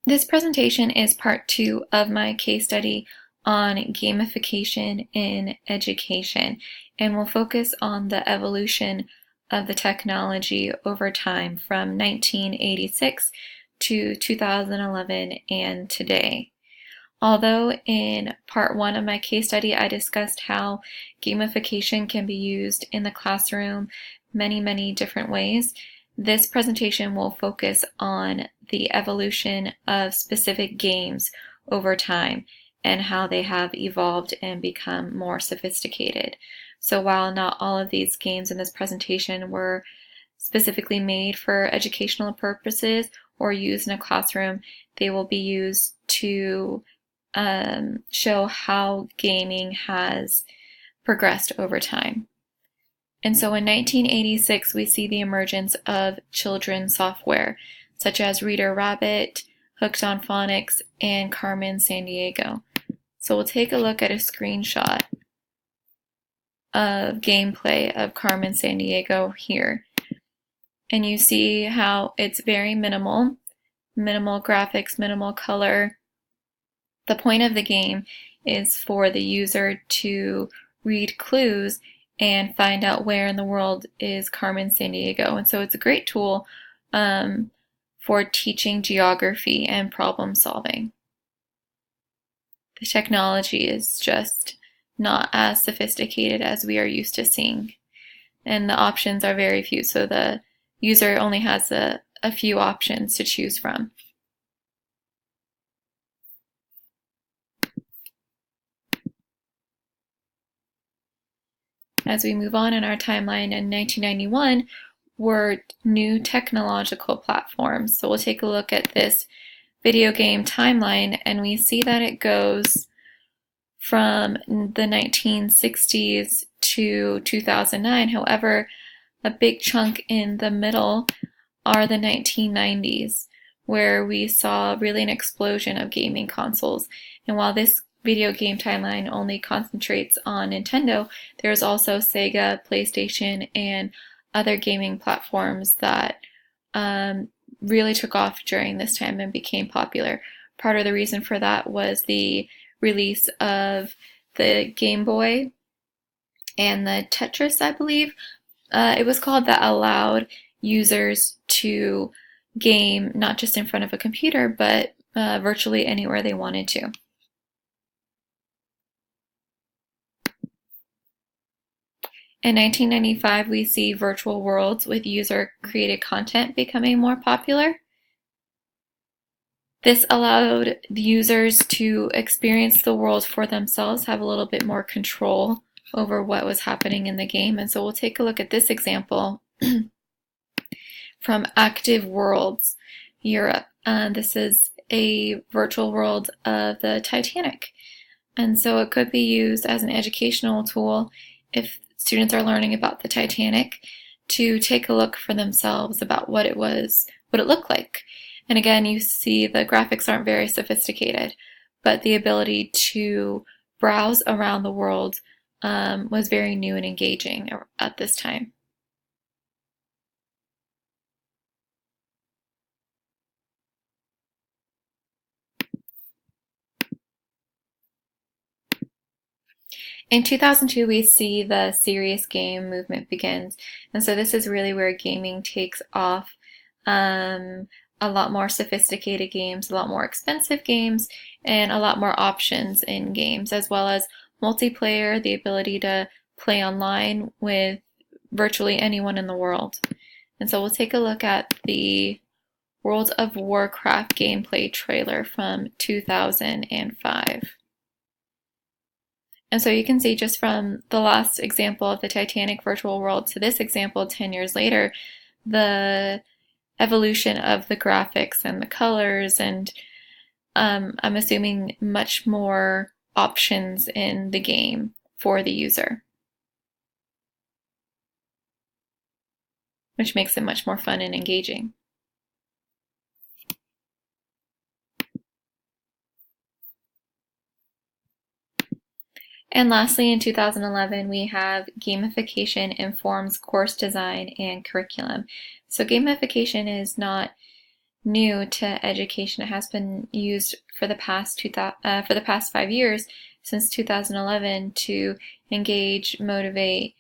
This presentation is part 2 of my case study on gamification in education, and we'll focus on the evolution of the technology over time from 1986 to 2011 and today. Although in part 1 of my case study I discussed how gamification can be used in the classroom many different ways, this presentation will focus on the evolution of specific games over time and how they have evolved and become more sophisticated. So while not all of these games in this presentation were specifically made for educational purposes or used in a classroom, they will be used to show how gaming has progressed over time. And so in 1986, we see the emergence of children's software, such as Reader Rabbit, Hooked on Phonics, and Carmen Sandiego. So we'll take a look at a screenshot of gameplay of Carmen Sandiego here. And you see how it's very minimal graphics, minimal color. The point of the game is for the user to read clues and find out where in the world is Carmen Sandiego. And so it's a great tool for teaching geography and problem solving. The technology is just not as sophisticated as we are used to seeing, and the options are very few, so the user only has a few options to choose from. As we move on in our timeline, in 1991 were new technological platforms. So we'll take a look at this video game timeline, and we see that it goes from the 1960s to 2009. However, a big chunk in the middle are the 1990s, where we saw really an explosion of gaming consoles. And while this video game timeline only concentrates on Nintendo, there's also Sega, PlayStation, and other gaming platforms that really took off during this time and became popular. Part of the reason for that was the release of the Game Boy and the Tetris, I believe it was called, that allowed users to game not just in front of a computer, but virtually anywhere they wanted to. In 1995, we see virtual worlds with user-created content becoming more popular. This allowed the users to experience the world for themselves, have a little bit more control over what was happening in the game. And so we'll take a look at this example from Active Worlds Europe. This is a virtual world of the Titanic. And so it could be used as an educational tool if students are learning about the Titanic, to take a look for themselves about what it looked like. And again, you see the graphics aren't very sophisticated, but the ability to browse around the world was very new and engaging at this time. In 2002, we see the serious game movement begins. And so this is really where gaming takes off. A lot more sophisticated games, a lot more expensive games, and a lot more options in games, as well as multiplayer, the ability to play online with virtually anyone in the world. And so we'll take a look at the World of Warcraft gameplay trailer from 2005. And so you can see just from the last example of the Titanic virtual world to this example 10 years later, the evolution of the graphics and the colors, and I'm assuming much more options in the game for the user, which makes it much more fun and engaging. And lastly, in 2011, we have gamification informs course design and curriculum. So gamification is not new to education. It has been used for the past 5 years, since 2011, to engage, motivate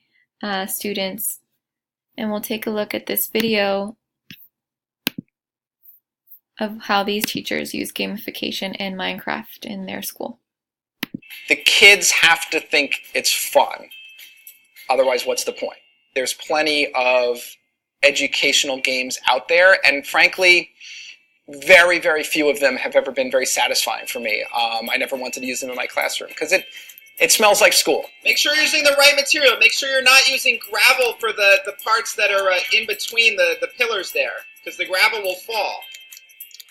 students. And we'll take a look at this video of how these teachers use gamification and Minecraft in their school. The kids have to think it's fun. Otherwise, what's the point? There's plenty of educational games out there, and frankly, very, very few of them have ever been very satisfying for me. I never wanted to use them in my classroom because it smells like school. Make sure you're using the right material. Make sure you're not using gravel for the parts that are in between the pillars there, because the gravel will fall.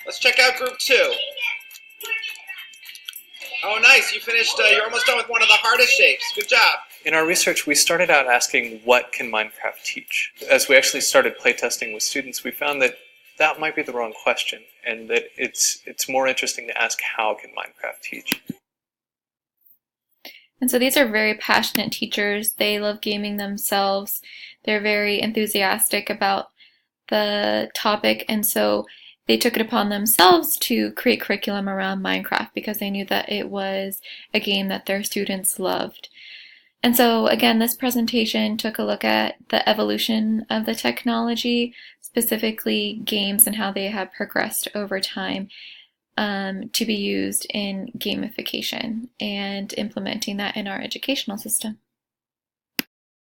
Let's check out group 2. Oh, nice. You finished, you're almost done with one of the hardest shapes. Good job. In our research, we started out asking, what can Minecraft teach? As we actually started playtesting with students, we found that that might be the wrong question, and that it's more interesting to ask, how can Minecraft teach? And so these are very passionate teachers. They love gaming themselves. They're very enthusiastic about the topic, and so they took it upon themselves to create curriculum around Minecraft because they knew that it was a game that their students loved. And so again, this presentation took a look at the evolution of the technology, specifically games and how they have progressed over time to be used in gamification and implementing that in our educational system.